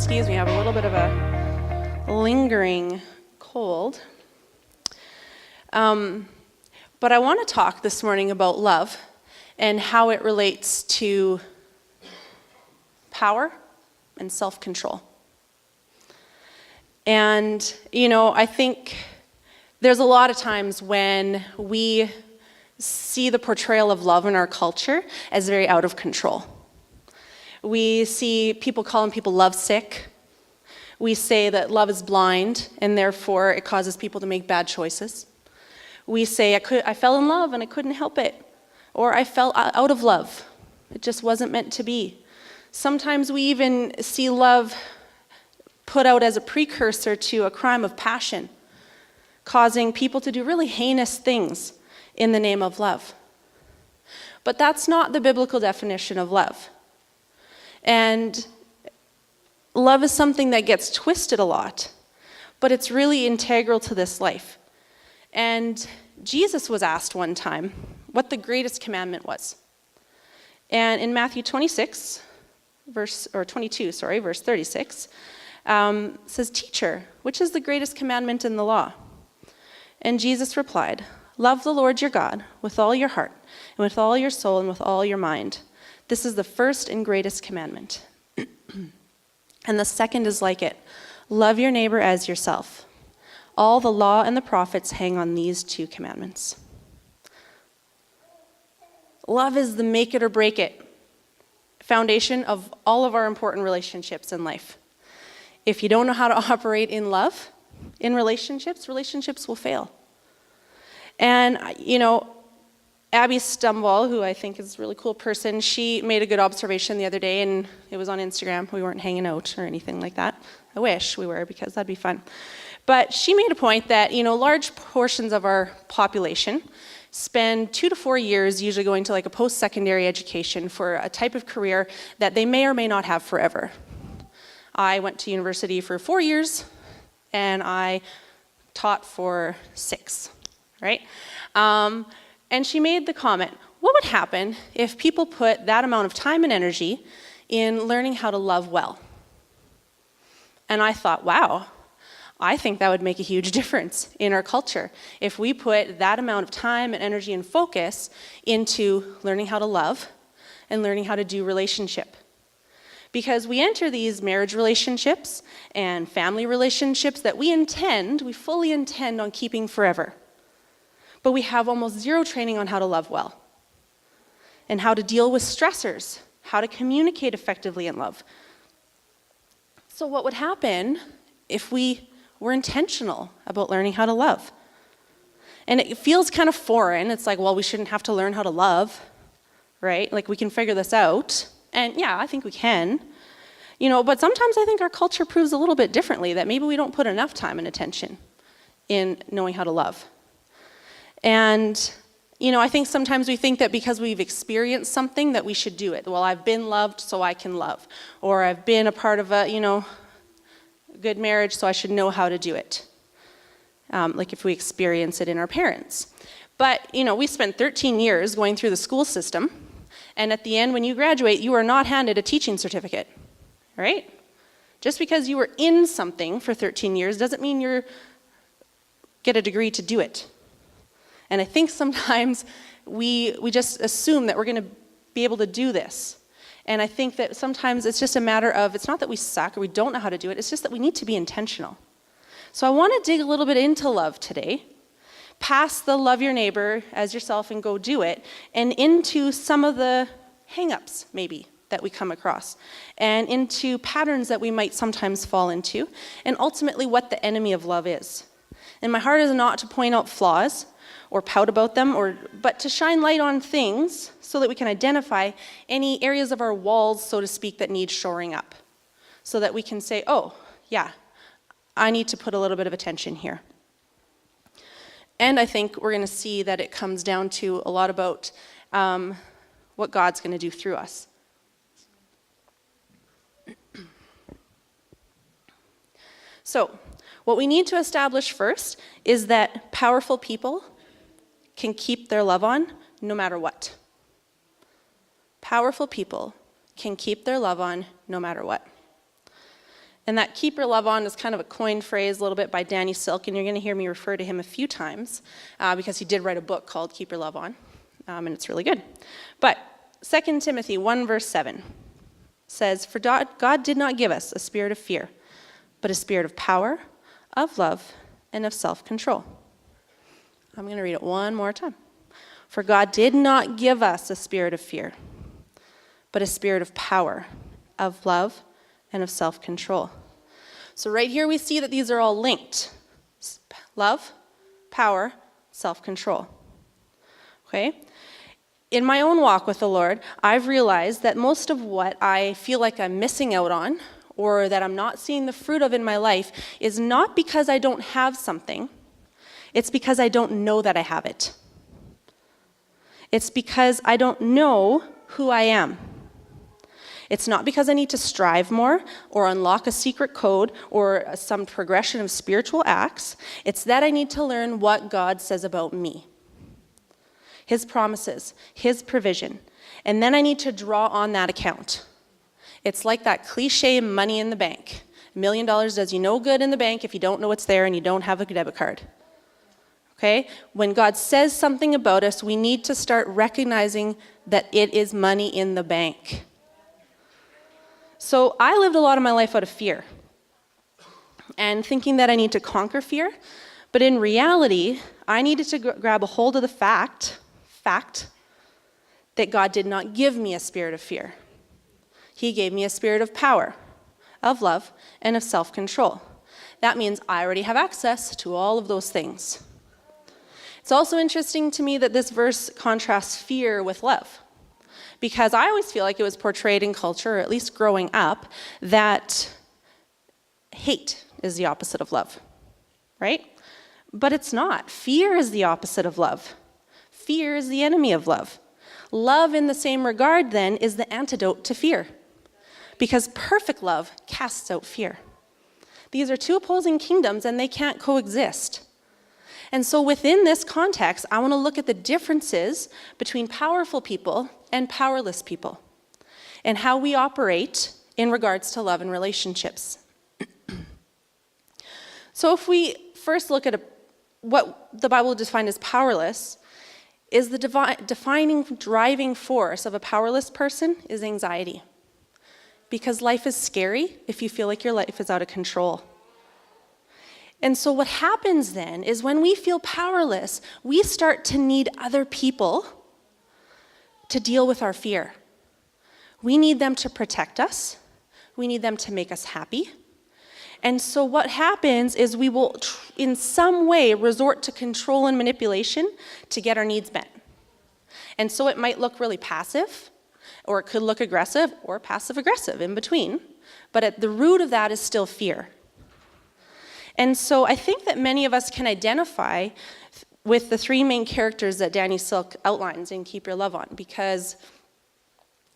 excuse me, I have a little bit of a lingering cold. But I want to talk this morning about love and how it relates to power and self-control. And, I think there's a lot of times when we see the portrayal of love in our culture as very out of control. We see people calling people lovesick. We say that love is blind, and therefore it causes people to make bad choices. We say, I fell in love and I couldn't help it. Or I fell out of love. It just wasn't meant to be. Sometimes we even see love put out as a precursor to a crime of passion, causing people to do really heinous things in the name of love. But that's not the biblical definition of love. And love is something that gets twisted a lot, but it's really integral to this life. And Jesus was asked one time what the greatest commandment was. And in Matthew 22, verse 36, says, "Teacher, which is the greatest commandment in the law?" And Jesus replied, "Love the Lord your God with all your heart, and with all your soul, and with all your mind. This is the first and greatest commandment. And the second is like it. Love your neighbor as yourself. All the law and the prophets hang on these two commandments." Love is the make it or break it foundation of all of our important relationships in life. If you don't know how to operate in love, in relationships will fail. And, Abby Stumwall, who I think is a really cool person, she made a good observation the other day, and it was on Instagram. We weren't hanging out or anything like that. I wish we were, because that'd be fun. But she made a point that, large portions of our population spend 2 to 4 years usually going to like a post-secondary education for a type of career that they may or may not have forever. I went to university for 4 years, and I taught for 6, right? And she made the comment, what would happen if people put that amount of time and energy in learning how to love well? And I thought, wow, I think that would make a huge difference in our culture if we put that amount of time and energy and focus into learning how to love and learning how to do relationship. Because we enter these marriage relationships and family relationships that we fully intend on keeping forever. But we have almost zero training on how to love well and how to deal with stressors, how to communicate effectively in love. So what would happen if we were intentional about learning how to love? And it feels kind of foreign. It's like, well, we shouldn't have to learn how to love, right? Like, we can figure this out. And yeah, I think we can. But sometimes I think our culture proves a little bit differently, that maybe we don't put enough time and attention in knowing how to love. And, I think sometimes we think that because we've experienced something that we should do it. Well, I've been loved, so I can love. Or I've been a part of a, good marriage, so I should know how to do it. Like if we experience it in our parents. But, we spent 13 years going through the school system, and at the end, when you graduate, you are not handed a teaching certificate, right? Just because you were in something for 13 years doesn't mean you get a degree to do it. And I think sometimes we just assume that we're going to be able to do this. And I think that sometimes it's just a matter of, it's not that we suck or we don't know how to do it, it's just that we need to be intentional. So I want to dig a little bit into love today, past the love your neighbor as yourself and go do it, and into some of the hang-ups maybe that we come across, and into patterns that we might sometimes fall into, and ultimately what the enemy of love is. And my heart is not to point out flaws or pout about them, but to shine light on things so that we can identify any areas of our walls, so to speak, that need shoring up. So that we can say, oh, yeah, I need to put a little bit of attention here. And I think we're going to see that it comes down to a lot about what God's going to do through us. So, what we need to establish first is that powerful people can keep their love on no matter what. Powerful people can keep their love on no matter what. And that keep your love on is kind of a coined phrase a little bit by Danny Silk, and you're going to hear me refer to him a few times because he did write a book called Keep Your Love On, and it's really good. But 2 Timothy 1 verse 7 says, "For God did not give us a spirit of fear, but a spirit of power, of love, and of self-control." I'm going to read it one more time. "For God did not give us a spirit of fear, but a spirit of power, of love, and of self-control." So right here we see that these are all linked. Love, power, self-control. Okay? In my own walk with the Lord, I've realized that most of what I feel like I'm missing out on, or that I'm not seeing the fruit of in my life, is not because I don't have something. It's because I don't know that I have it. It's because I don't know who I am. It's not because I need to strive more or unlock a secret code or some progression of spiritual acts. It's that I need to learn what God says about me, His promises, His provision. And then I need to draw on that account. It's like that cliche money in the bank. $1 million does you no good in the bank if you don't know it's there and you don't have a debit card. Okay? When God says something about us, we need to start recognizing that it is money in the bank. So I lived a lot of my life out of fear and thinking that I need to conquer fear. But in reality, I needed to grab a hold of the fact that God did not give me a spirit of fear. He gave me a spirit of power, of love, and of self-control. That means I already have access to all of those things. It's also interesting to me that this verse contrasts fear with love, because I always feel like it was portrayed in culture, or at least growing up, that hate is the opposite of love, right? But it's not. Fear is the opposite of love. Fear is the enemy of love. Love, in the same regard, then, is the antidote to fear, because perfect love casts out fear. These are two opposing kingdoms, and they can't coexist. And so within this context, I want to look at the differences between powerful people and powerless people, and how we operate in regards to love and relationships. So if we first look at what the Bible defined as powerless, is the defining driving force of a powerless person is anxiety. Because life is scary if you feel like your life is out of control. And so what happens then is when we feel powerless, we start to need other people to deal with our fear. We need them to protect us. We need them to make us happy. And so what happens is we will, in some way, resort to control and manipulation to get our needs met. And so it might look really passive, or it could look aggressive, or passive-aggressive in between. But at the root of that is still fear. And so I think that many of us can identify with the three main characters that Danny Silk outlines in Keep Your Love On, because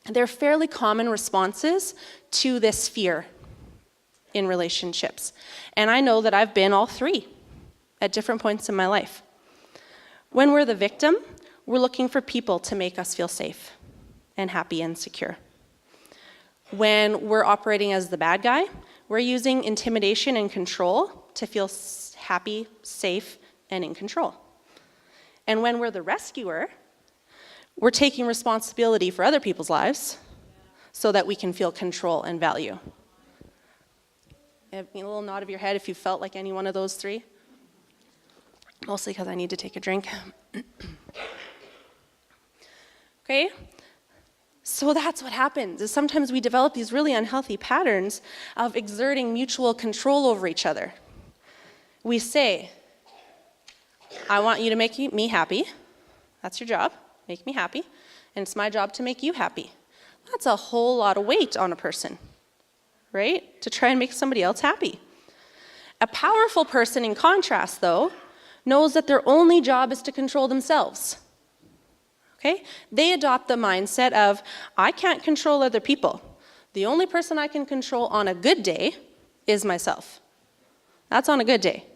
they're fairly common responses to this fear in relationships. And I know that I've been all three at different points in my life. When we're the victim, we're looking for people to make us feel safe and happy and secure. When we're operating as the bad guy, we're using intimidation and control to feel happy, safe, and in control. And when we're the rescuer, we're taking responsibility for other people's lives so that we can feel control and value. A little nod of your head if you felt like any one of those three. Mostly because I need to take a drink. Okay? So that's what happens, is sometimes we develop these really unhealthy patterns of exerting mutual control over each other. We say, I want you to make me happy. That's your job, make me happy. And it's my job to make you happy. That's a whole lot of weight on a person, right? To try and make somebody else happy. A powerful person, in contrast, though, knows that their only job is to control themselves. Okay? They adopt the mindset of, I can't control other people. The only person I can control on a good day is myself. That's on a good day.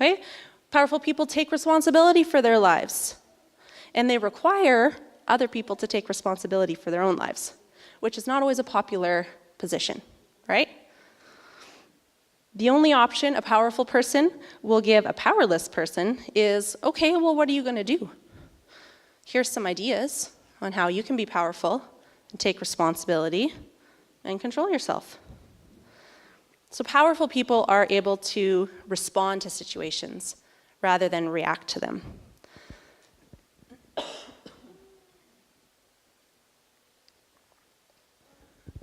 Okay? Powerful people take responsibility for their lives. And they require other people to take responsibility for their own lives, which is not always a popular position, right? The only option a powerful person will give a powerless person is, okay, well, what are you going to do? Here's some ideas on how you can be powerful and take responsibility and control yourself. So powerful people are able to respond to situations rather than react to them.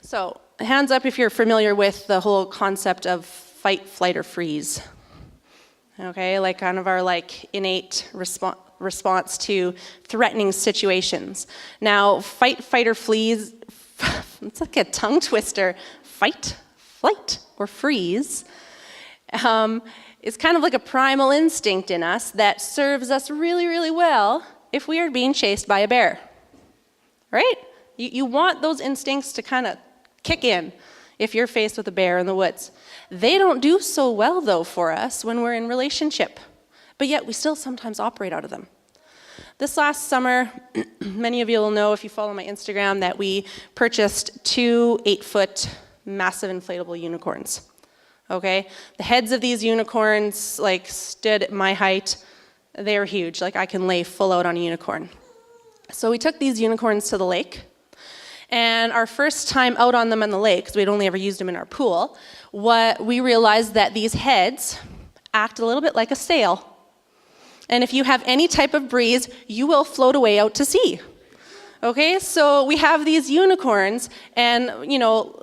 So hands up if you're familiar with the whole concept of fight, flight, or freeze. Okay, like kind of our innate response to threatening situations. Now, fight, flight, or freeze, it's like a tongue twister. Fight, flight, or freeze is kind of like a primal instinct in us that serves us really, really well if we are being chased by a bear, right? You want those instincts to kind of kick in if you're faced with a bear in the woods. They don't do so well, though, for us when we're in relationship, but yet we still sometimes operate out of them. This last summer, many of you will know if you follow my Instagram that we purchased 2 8-foot massive inflatable unicorns. Okay? The heads of these unicorns stood at my height. They were huge. I can lay full out on a unicorn. So we took these unicorns to the lake. And our first time out on them in the lake, because we'd only ever used them in our pool, we realized that these heads act a little bit like a sail. And if you have any type of breeze, you will float away out to sea. Okay, so we have these unicorns, and,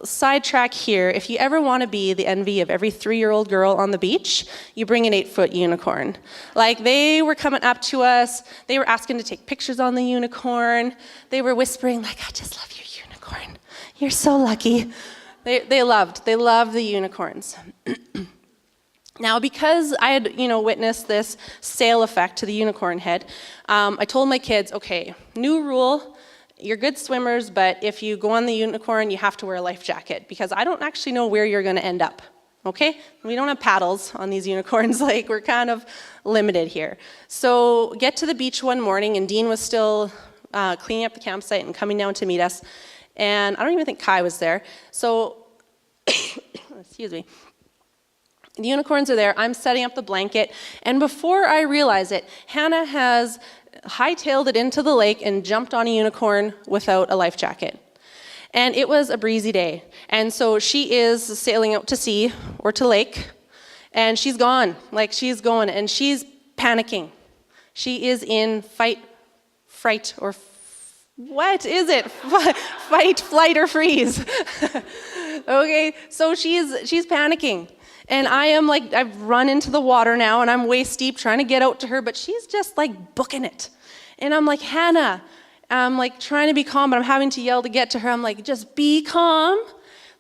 sidetrack here, if you ever want to be the envy of every 3-year-old girl on the beach, you bring an 8-foot unicorn. They were coming up to us, they were asking to take pictures on the unicorn, they were whispering, I just love your unicorn. You're so lucky. They loved the unicorns. Now, because I had, witnessed this sail effect to the unicorn head, I told my kids, okay, new rule, you're good swimmers, but if you go on the unicorn, you have to wear a life jacket, because I don't actually know where you're going to end up, okay? We don't have paddles on these unicorns, we're kind of limited here. So get to the beach one morning, and Dean was still cleaning up the campsite and coming down to meet us, and I don't even think Kai was there. So, excuse me. The unicorns are there, I'm setting up the blanket, and before I realize it, Hannah has hightailed it into the lake and jumped on a unicorn without a life jacket. And it was a breezy day, and so she is sailing out to sea, or to lake, and she's gone, she's going, and she's panicking. She is in fight, fright, or what is it? Fight, flight, or freeze. Okay, so she's panicking. And I am I've run into the water now, and I'm waist deep trying to get out to her, but she's just booking it. And I'm Hannah, I'm trying to be calm, but I'm having to yell to get to her. I'm just be calm.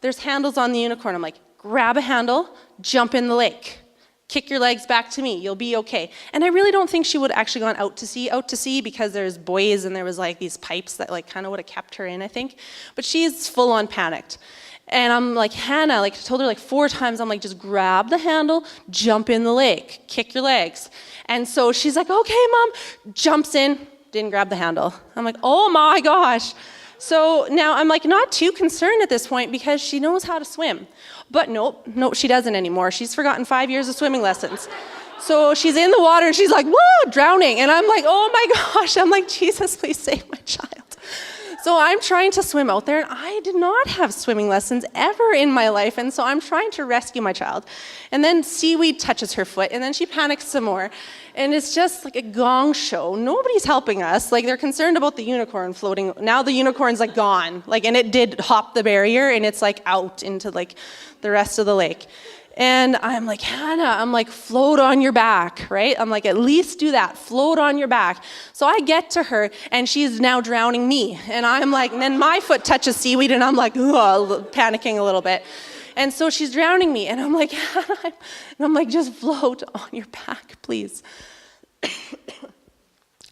There's handles on the unicorn. I'm grab a handle, jump in the lake. Kick your legs back to me, you'll be okay. And I really don't think she would have actually gone out to sea because there's buoys and there was these pipes that kind of would have kept her in, I think. But she's full on panicked. And I'm Hannah, I told her 4 times, I'm just grab the handle, jump in the lake, kick your legs. And so she's okay, Mom, jumps in, didn't grab the handle. I'm oh my gosh. So now I'm not too concerned at this point because she knows how to swim. But nope, she doesn't anymore. She's forgotten 5 years of swimming lessons. So she's in the water and she's whoa, drowning. And I'm oh my gosh, I'm Jesus, please save my child. So I'm trying to swim out there, and I did not have swimming lessons ever in my life, and so I'm trying to rescue my child. And then seaweed touches her foot, and then she panics some more. And it's just a gong show. Nobody's helping us. They're concerned about the unicorn floating. Now the unicorn's gone, and it did hop the barrier, and it's out into the rest of the lake. And I'm Hannah, I'm float on your back, right? I'm at least do that, float on your back. So I get to her, and she's now drowning me. And I'm and then my foot touches seaweed, and I'm panicking a little bit. And so she's drowning me, and I'm Hannah, and I'm just float on your back, please.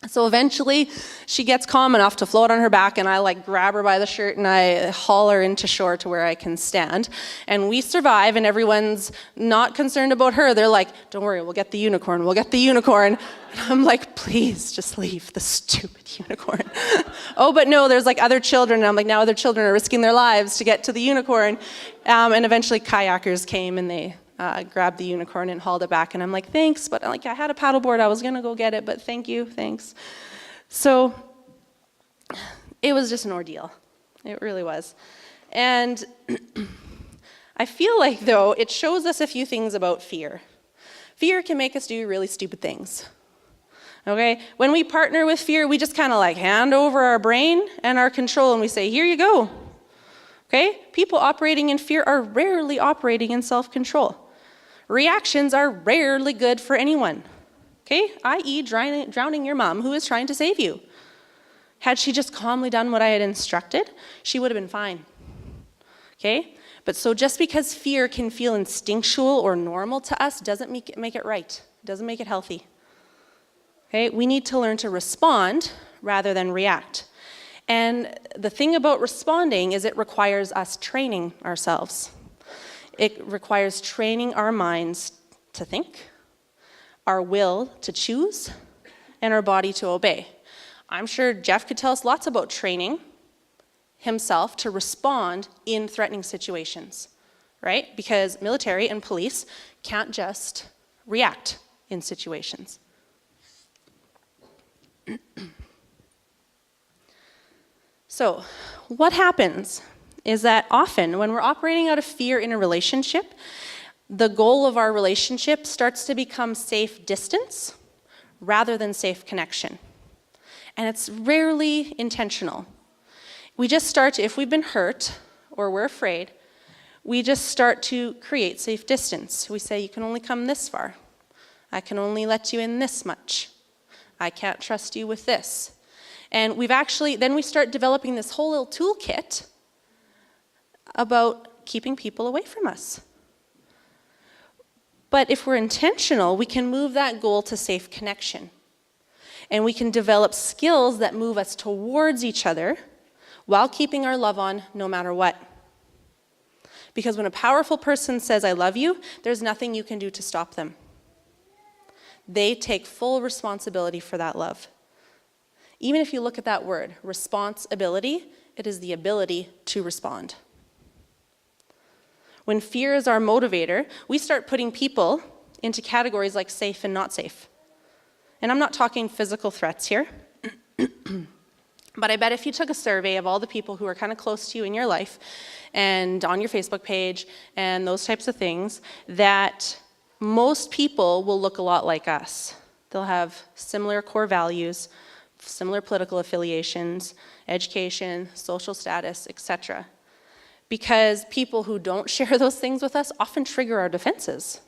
So eventually, she gets calm enough to float on her back, and I grab her by the shirt and I haul her into shore to where I can stand. And we survive, and everyone's not concerned about her. They're don't worry, we'll get the unicorn, we'll get the unicorn. And I'm please, just leave the stupid unicorn. Oh, but no, there's other children, and I'm now other children are risking their lives to get to the unicorn. And eventually kayakers came, and grabbed the unicorn and hauled it back. And I'm like, thanks, but I had a paddleboard. I was going to go get it, but thank you, thanks. So it was just an ordeal. It really was. And I feel like, though, it shows us a few things about fear. Fear can make us do really stupid things. Okay? When we partner with fear, we just kind of hand over our brain and our control, and we say, here you go. Okay? People operating in fear are rarely operating in self-control. Reactions are rarely good for anyone. Okay? i.e. drowning your mom who is trying to save you. Had she just calmly done what I had instructed, she would have been fine. Okay? But so just because fear can feel instinctual or normal to us doesn't make it right. Doesn't make it healthy. Okay? We need to learn to respond rather than react. And the thing about responding is it requires us training ourselves. It requires training our minds to think, our will to choose, and our body to obey. I'm sure Jeff could tell us lots about training himself to respond in threatening situations, right? Because military and police can't just react in situations. So, what happens is that often when we're operating out of fear in a relationship, the goal of our relationship starts to become safe distance rather than safe connection. And it's rarely intentional. We just start to, if we've been hurt or we're afraid, we just start to create safe distance. We say, you can only come this far. I can only let you in this much. I can't trust you with this. And then we start developing this whole little toolkit about keeping people away from us. But if we're intentional, we can move that goal to safe connection. And we can develop skills that move us towards each other while keeping our love on no matter what. Because when a powerful person says, I love you, there's nothing you can do to stop them. They take full responsibility for that love. Even if you look at that word, responsibility, it is the ability to respond. When fear is our motivator, we start putting people into categories like safe and not safe. And I'm not talking physical threats here, but I bet if you took a survey of all the people who are kind of close to you in your life and on your Facebook page and those types of things, that most people will look a lot like us. They'll have similar core values, similar political affiliations, education, social status, etc. Because people who don't share those things with us often trigger our defenses.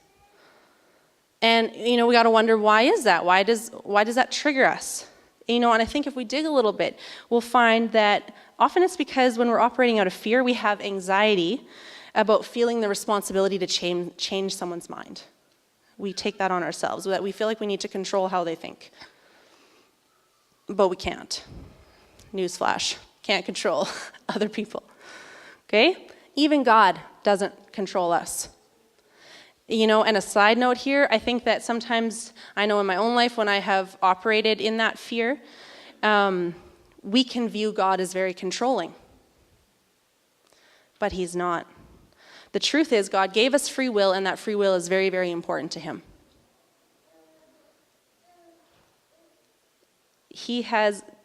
And, we got to wonder, why is that? Why does that trigger us? And I think if we dig a little bit, we'll find that often it's because when we're operating out of fear, we have anxiety about feeling the responsibility to change someone's mind. We take that on ourselves, that we feel like we need to control how they think. But we can't. Newsflash, can't control other people. Okay? Even God doesn't control us. And a side note here, I think that sometimes, I know in my own life when I have operated in that fear, we can view God as very controlling. But he's not. The truth is, God gave us free will, and that free will is very, very important to him.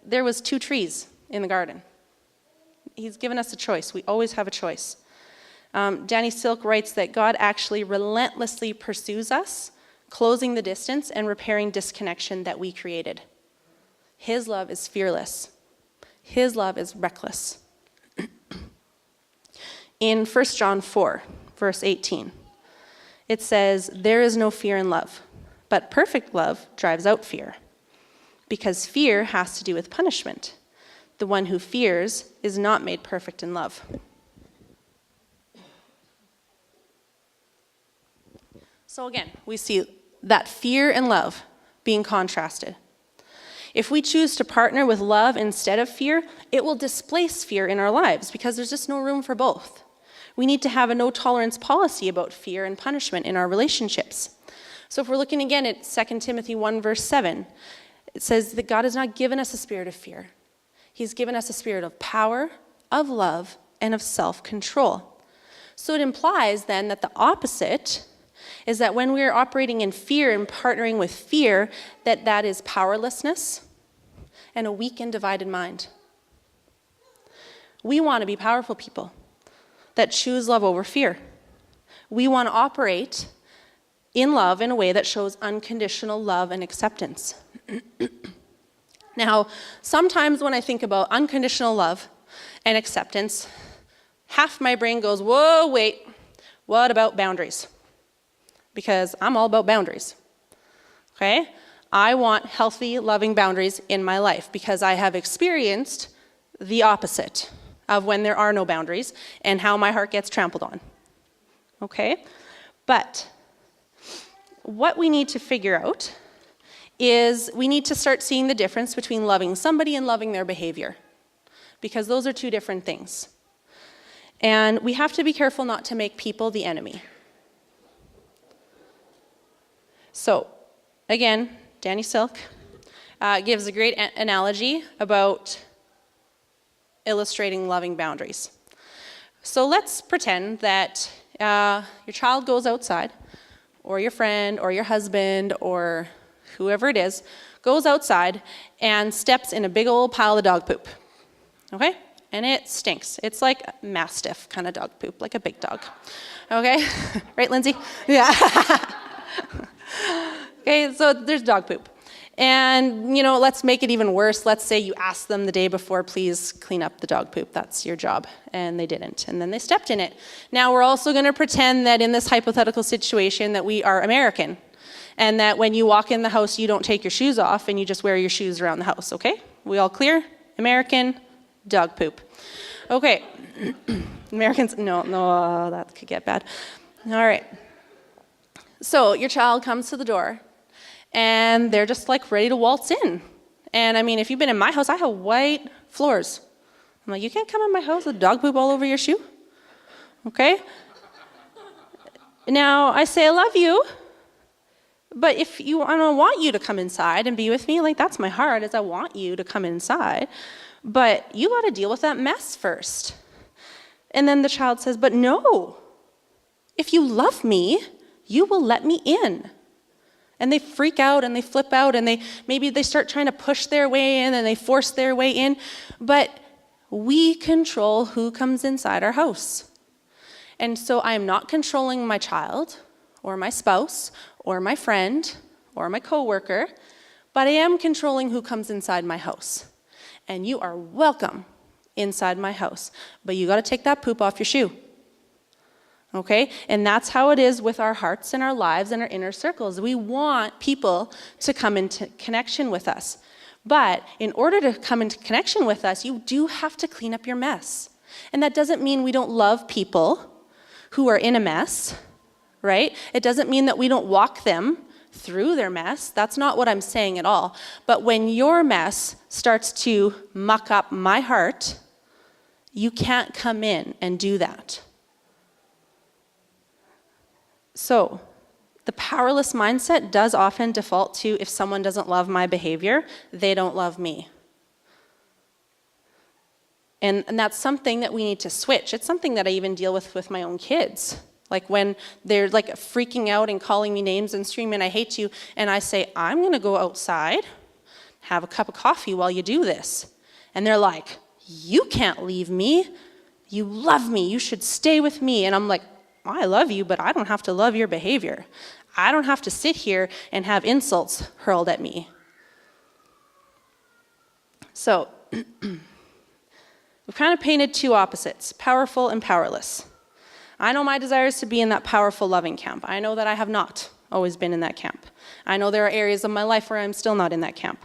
There was 2 trees in the garden. He's given us a choice. We always have a choice. Danny Silk writes that God actually relentlessly pursues us, closing the distance and repairing disconnection that we created. His love is fearless. His love is reckless. In 1 John 4, verse 18, it says, there is no fear in love, but perfect love drives out fear, because fear has to do with punishment. The one who fears is not made perfect in love. So again, we see that fear and love being contrasted. If we choose to partner with love instead of fear, it will displace fear in our lives because there's just no room for both. We need to have a no-tolerance policy about fear and punishment in our relationships. So if we're looking again at 2 Timothy 1, verse 7, it says that God has not given us a spirit of fear. He's given us a spirit of power, of love, and of self-control. So it implies then that the opposite is that when we're operating in fear and partnering with fear, that is powerlessness and a weak and divided mind. We want to be powerful people that choose love over fear. We want to operate in love in a way that shows unconditional love and acceptance. Now, sometimes when I think about unconditional love and acceptance, half my brain goes, whoa, wait, what about boundaries? Because I'm all about boundaries, okay? I want healthy, loving boundaries in my life because I have experienced the opposite of when there are no boundaries and how my heart gets trampled on, okay? But what we need to figure out is we need to start seeing the difference between loving somebody and loving their behavior, because those are two different things. And we have to be careful not to make people the enemy. So, again, Danny Silk gives a great analogy about illustrating loving boundaries. So let's pretend that your child goes outside, or your friend, or your husband, or whoever it is, goes outside and steps in a big old pile of dog poop, okay? And it stinks. It's like Mastiff kind of dog poop, like a big dog, okay? Right, Lindsay? Yeah. Okay, so there's dog poop. And, let's make it even worse. Let's say you asked them the day before, please clean up the dog poop. That's your job. And they didn't. And then they stepped in it. Now, we're also going to pretend that in this hypothetical situation that we are American. And that when you walk in the house, you don't take your shoes off and you just wear your shoes around the house, okay? We all clear? American, dog poop. Okay. Americans, no, that could get bad. All right. So your child comes to the door and they're just like ready to waltz in. And I mean, if you've been in my house, I have white floors. I'm like, you can't come in my house with dog poop all over your shoe? Okay? Now, I say I love you. But if I don't want you to come inside and be with me, like that's my heart, is I want you to come inside. But you got to deal with that mess first. And then the child says, but no, if you love me, you will let me in. And they freak out and they flip out and maybe they start trying to push their way in and they force their way in. But we control who comes inside our house. And so I am not controlling my child or my spouse or my friend or my coworker, but I am controlling who comes inside my house. And you are welcome inside my house, but you got to take that poop off your shoe. Okay? And that's how it is with our hearts and our lives and our inner circles. We want people to come into connection with us. But in order to come into connection with us, you do have to clean up your mess. And that doesn't mean we don't love people who are in a mess, right? It doesn't mean that we don't walk them through their mess. That's not what I'm saying at all. But when your mess starts to muck up my heart, you can't come in and do that. So, the powerless mindset does often default to if someone doesn't love my behavior, they don't love me. And that's something that we need to switch. It's something that I even deal with my own kids. Like when they're like freaking out and calling me names and screaming, I hate you, and I say, I'm going to go outside, have a cup of coffee while you do this. And they're like, you can't leave me. You love me. You should stay with me. And I'm like, I love you, but I don't have to love your behavior. I don't have to sit here and have insults hurled at me. So, we've kind of painted two opposites, powerful and powerless. I know my desire is to be in that powerful, loving camp. I know that I have not always been in that camp. I know there are areas of my life where I'm still not in that camp.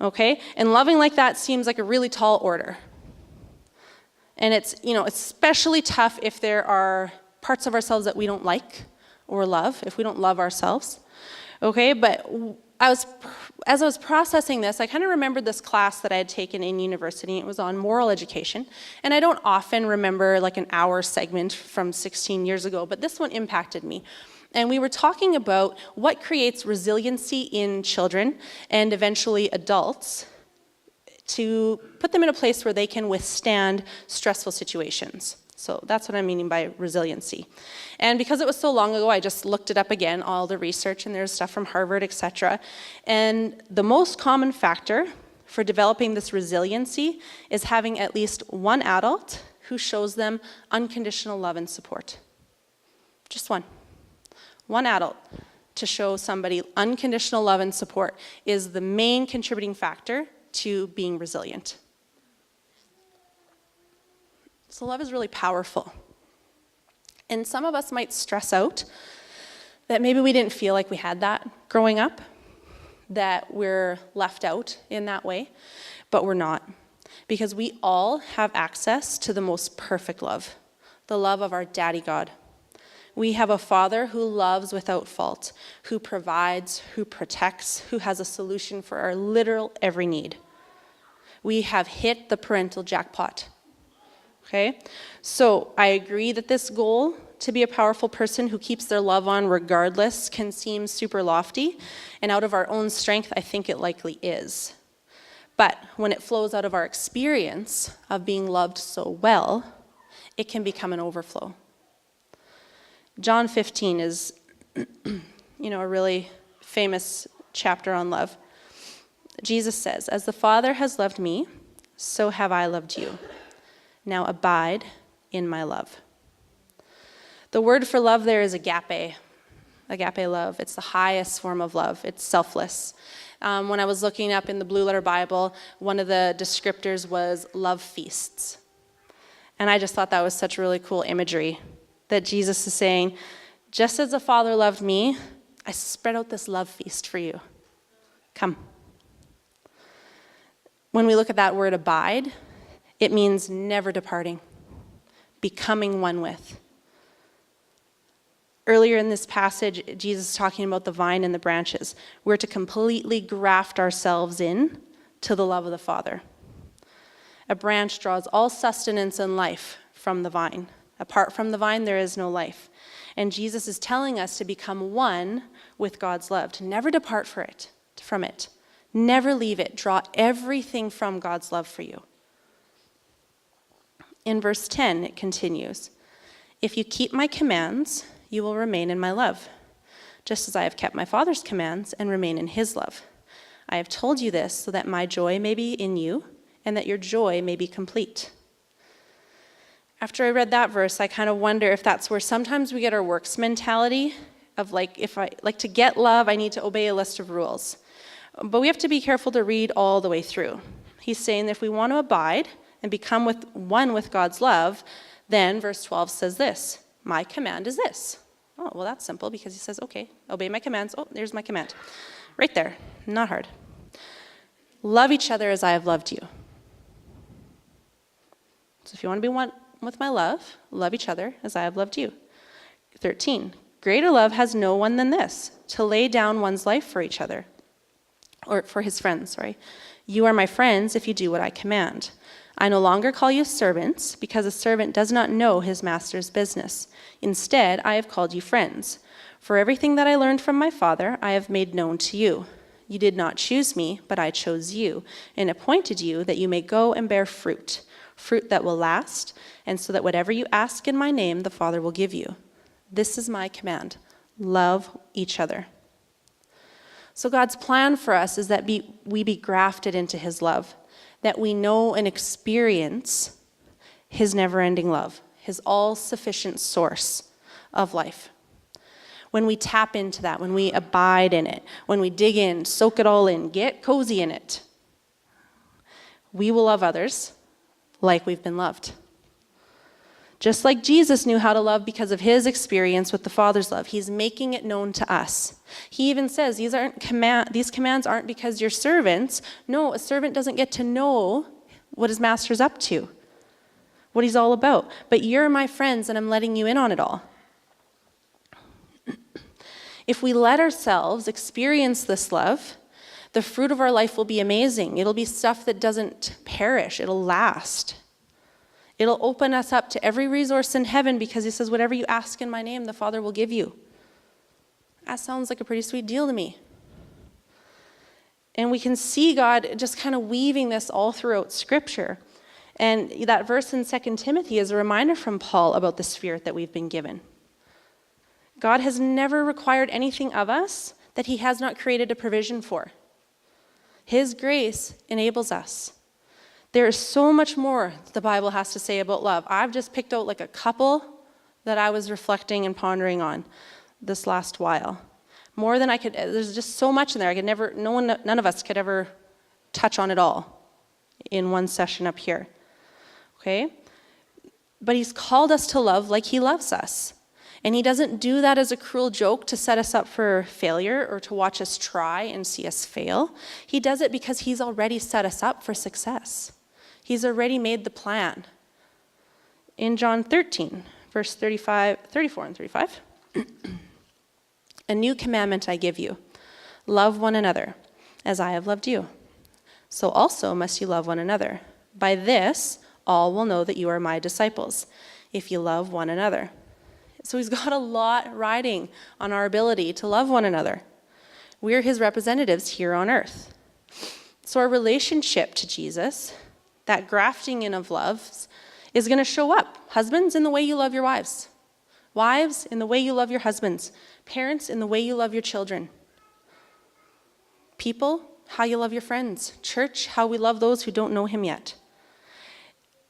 Okay? And loving like that seems like a really tall order. And it's, especially tough if there are parts of ourselves that we don't like or love, if we don't love ourselves. Okay? But as I was processing this, I kind of remembered this class that I had taken in university. It was on moral education. And I don't often remember like an hour segment from 16 years ago, but this one impacted me. And we were talking about what creates resiliency in children and eventually adults to put them in a place where they can withstand stressful situations. So that's what I'm meaning by resiliency. And because it was so long ago, I just looked it up again, all the research, and there's stuff from Harvard, etc. And the most common factor for developing this resiliency is having at least one adult who shows them unconditional love and support. Just one. One adult to show somebody unconditional love and support is the main contributing factor to being resilient. So love is really powerful. And some of us might stress out that maybe we didn't feel like we had that growing up, that we're left out in that way, but we're not. Because we all have access to the most perfect love, the love of our Daddy God. We have a Father who loves without fault, who provides, who protects, who has a solution for our literal every need. We have hit the parental jackpot. Okay? So I agree that this goal to be a powerful person who keeps their love on regardless can seem super lofty, and out of our own strength, I think it likely is. But when it flows out of our experience of being loved so well, it can become an overflow. John 15 is, a really famous chapter on love. Jesus says, "As the Father has loved me, so have I loved you. Now abide in my love." The word for love there is agape love. It's the highest form of love. It's selfless. When I was looking up in the Blue Letter Bible, one of the descriptors was love feasts. And I just thought that was such really cool imagery, that Jesus is saying, just as the Father loved me, I spread out this love feast for you. Come. When we look at that word abide, it means never departing, becoming one with. Earlier in this passage, Jesus is talking about the vine and the branches. We're to completely graft ourselves in to the love of the Father. A branch draws all sustenance and life from the vine. Apart from the vine, there is no life. And Jesus is telling us to become one with God's love, to never depart from it. Never leave it. Draw everything from God's love for you. In verse 10, it continues, "If you keep my commands, you will remain in my love, just as I have kept my Father's commands and remain in his love. I have told you this so that my joy may be in you and that your joy may be complete." After I read that verse, I kind of wonder if that's where sometimes we get our works mentality of if I like to get love, I need to obey a list of rules. But we have to be careful to read all the way through. He's saying that if we want to abide and become one with God's love, then verse 12 says this, "My command is this." Oh, well, that's simple because he says, okay, obey my commands. Oh, there's my command. Right there, not hard. Love each other as I have loved you. So if you want to be one with my love, love each other as I have loved you. 13, greater love has no one than this, to lay down one's life for each other, or for his friends, sorry. You are my friends if you do what I command. I no longer call you servants, because a servant does not know his master's business. Instead, I have called you friends. For everything that I learned from my Father, I have made known to you. You did not choose me, but I chose you, and appointed you that you may go and bear fruit, fruit that will last, and so that whatever you ask in my name, the Father will give you. This is my command. Love each other. So God's plan for us is that we be grafted into his love, that we know and experience his never-ending love, his all-sufficient source of life. When we tap into that, when we abide in it, when we dig in, soak it all in, get cozy in it, we will love others like we've been loved. Just like Jesus knew how to love because of his experience with the Father's love, he's making it known to us. He even says these commands aren't because you're servants. No, a servant doesn't get to know what his master's up to, what he's all about. But you're my friends, and I'm letting you in on it all. If we let ourselves experience this love, the fruit of our life will be amazing. It'll be stuff that doesn't perish. It'll last. It'll open us up to every resource in heaven because he says, whatever you ask in my name, the Father will give you. That sounds like a pretty sweet deal to me. And we can see God just kind of weaving this all throughout Scripture. And that verse in 2 Timothy is a reminder from Paul about the Spirit that we've been given. God has never required anything of us that he has not created a provision for. His grace enables us. There is so much more the Bible has to say about love. I've just picked out like a couple that I was reflecting and pondering on this last while. More than I could, there's just so much in there. None of us could ever touch on it all in one session up here. Okay? But he's called us to love like he loves us. And he doesn't do that as a cruel joke to set us up for failure or to watch us try and see us fail. He does it because he's already set us up for success. He's already made the plan. In John 13, verse 34 and 35, a new commandment I give you, love one another as I have loved you. So also must you love one another. By this, all will know that you are my disciples, if you love one another. So he's got a lot riding on our ability to love one another. We're his representatives here on earth. So our relationship to Jesus, that grafting in of loves, is going to show up. Husbands, in the way you love your wives. Wives, in the way you love your husbands. Parents, in the way you love your children. People, how you love your friends. Church, how we love those who don't know him yet.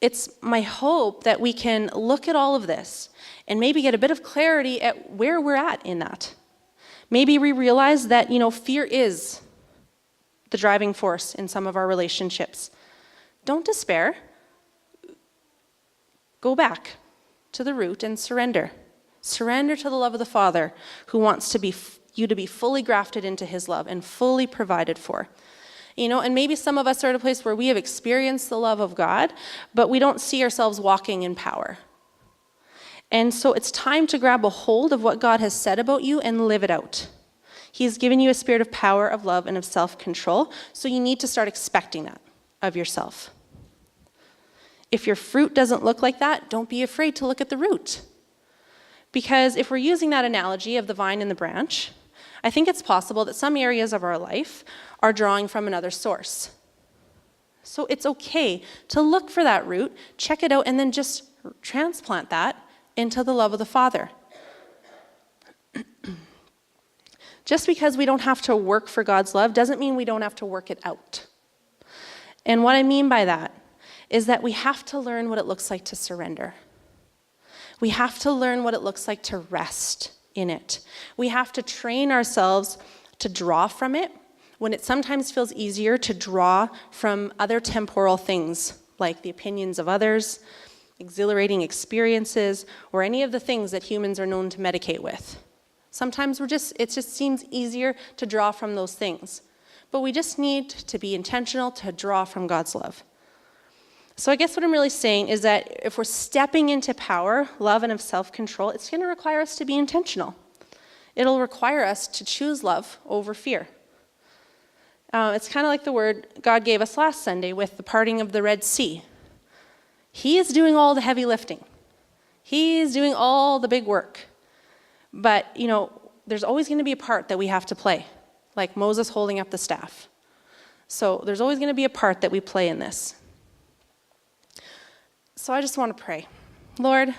It's my hope that we can look at all of this and maybe get a bit of clarity at where we're at in that. Maybe we realize that, fear is the driving force in some of our relationships. Don't despair. Go back to the root and surrender. Surrender to the love of the Father who wants you to be fully grafted into his love and fully provided for. And maybe some of us are at a place where we have experienced the love of God, but we don't see ourselves walking in power. And so it's time to grab a hold of what God has said about you and live it out. He's given you a spirit of power, of love, and of self-control, so you need to start expecting that of yourself. If your fruit doesn't look like that, don't be afraid to look at the root. Because if we're using that analogy of the vine and the branch, I think it's possible that some areas of our life are drawing from another source. So it's okay to look for that root, check it out, and then just transplant that into the love of the Father. Just because we don't have to work for God's love doesn't mean we don't have to work it out. And what I mean by that is that we have to learn what it looks like to surrender. We have to learn what it looks like to rest in it. We have to train ourselves to draw from it when it sometimes feels easier to draw from other temporal things like the opinions of others, exhilarating experiences, or any of the things that humans are known to medicate with. Sometimes it just seems easier to draw from those things. But we just need to be intentional to draw from God's love. So I guess what I'm really saying is that if we're stepping into power, love, and of self-control, it's going to require us to be intentional. It'll require us to choose love over fear. It's kind of like the word God gave us last Sunday with the parting of the Red Sea. He is doing all the heavy lifting. He's doing all the big work. But, there's always going to be a part that we have to play, like Moses holding up the staff. So there's always going to be a part that we play in this. So I just want to pray. Lord,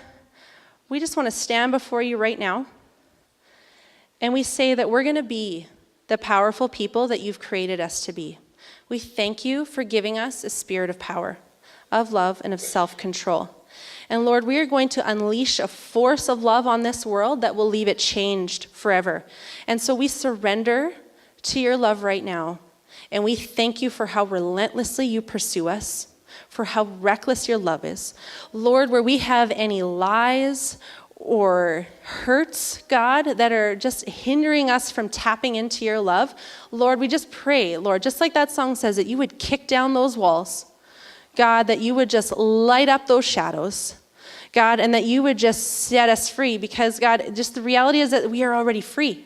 we just want to stand before you right now, and we say that we're going to be the powerful people that you've created us to be. We thank you for giving us a spirit of power, of love, and of self-control. And Lord, we are going to unleash a force of love on this world that will leave it changed forever. And so we surrender to your love right now, and we thank you for how relentlessly you pursue us, for how reckless your love is. Lord, where we have any lies or hurts, God, that are just hindering us from tapping into your love, Lord, we just pray, Lord, just like that song says, that you would kick down those walls, God, that you would just light up those shadows, God, and that you would just set us free, because, God, just the reality is that we are already free.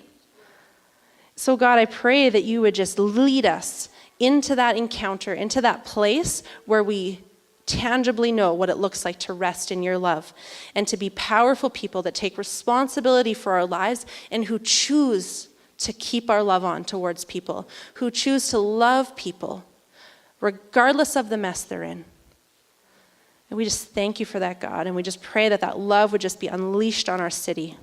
So, God, I pray that you would just lead us into that encounter, into that place where we tangibly know what it looks like to rest in your love and to be powerful people that take responsibility for our lives and who choose to keep our love on towards people, who choose to love people regardless of the mess they're in. And we just thank you for that, God. And we just pray that that love would just be unleashed on our city.